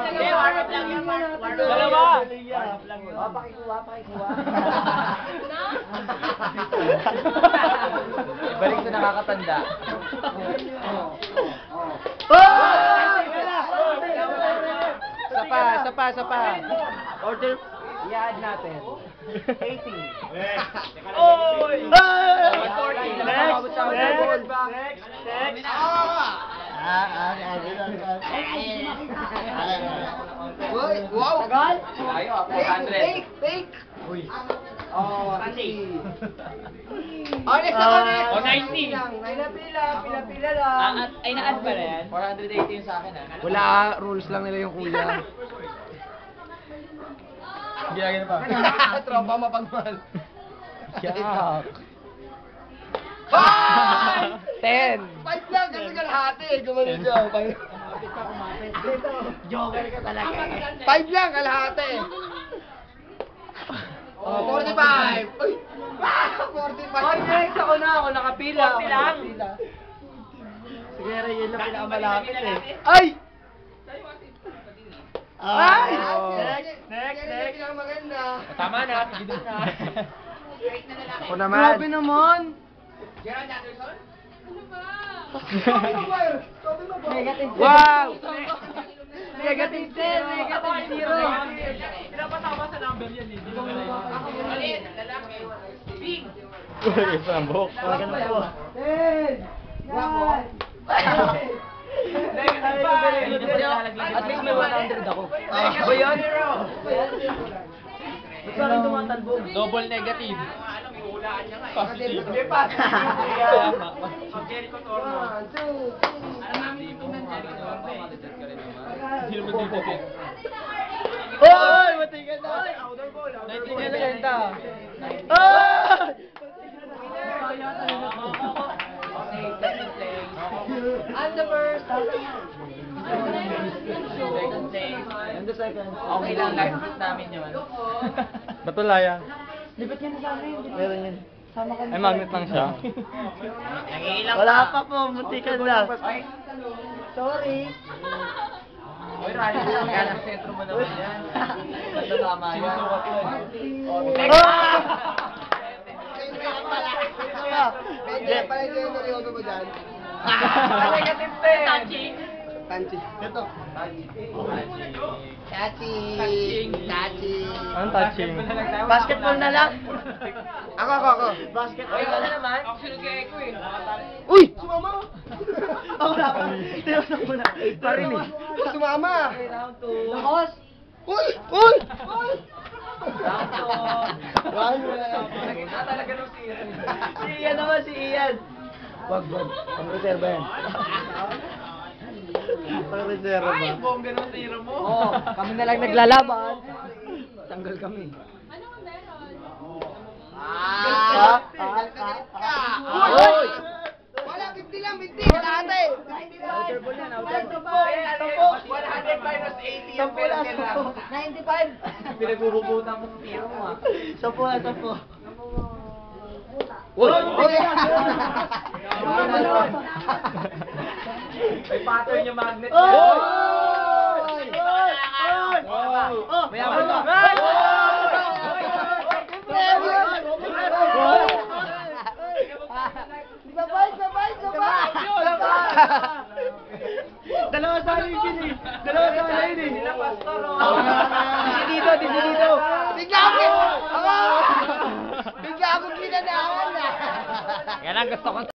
Hindi, warm-up lang yun. Dalawa! Pakikuha. Ibalik sa nakakatanda. Isa pa. Order. I-add natin. 80. Oy! Next! Wow! Tagal? Fake! Uy. Oh, Sunday. next ako, next. Oh, 90. Pila lang. Ay, na-add pa rin? 480 yung sa akin Wala, rules lang nila yung kuya. Ginagano pa. Tropa mapagmahal. Yak. 10 lang kasi kalahati. Gumanon siya. Joker ka talaga. 5 lang kalahati. 45. Uy! 45. Next ako nakapila. 40 lang. Sige, Ray, yun lang pinakamalapit eh. Ay! Ay! Next. Maganda. Tama na, sige doon na. Ako naman. Grabe naman. Gerald Anderson? Wow! Negative 10, negative 0. Pinapatawa sa number yan eh. Alin, lalaki. Bing! Uy, isang buhok. Wala ka na po. 10! At least may 100 ako. Ba yun? Ba't parang tumatalbog? Double negative. Alam, may hulaan niya nga eh. Positive. Hindi pa. Pag Jericho Torno. Alam namin yung ng Jericho Torno eh. Hindi naman dito din. Oy! Matay ka na! Outdoor ball. 1960. I'm the first. Second place. And the second. Okay lang, live group namin yun. Ba't wala yan? Lipat yan sa akin. Meron yan. Sama ka Ay, magnet lang siya. Nangiilang Wala pa po, muntikan na. Sorry. Oy, Ryan, kaya ng sentro mo naman yan. Basta tama yan. Sinusukat ko eh. Medyo pala yung seryoso mo dyan. Negative 10. Touching. Tanchi. Ito. Tachi. Anong touching? Basketball na lang. Ako. Basketball Oy, na ano lang. naman? Actually, kaya ko eh. Uy! Sumama! Ako na pa. Tinusok mo na. Parinig. Sumama! Round 2. Lakos. Uy! Round 2. Nakita talaga nung si Si Ian naman, si Ian. Wag. Ang reserva yan. Ang reserva Ay, ba? bongga nung tiro mo. Oo, kami na lang naglalaban. Tanggal kami. Uy! Wala, 50 lang, 50! Kalahati! Outer ball yan, outer ball. Eh, ano yun? 100 minus 80 yung Sampu lang, penalty lang. 95. Pinagbububutan mo sa tiro mo ah. Sampu lang, sampu. Uy! May pattern yung magnet. Oy! Mayaman ka. Dalawa sa akin yun eh. Dalawa sa akin yun eh. Sila pastor oh. Disi dito. Bigla akong ginanahan na! Yan ang gusto ko.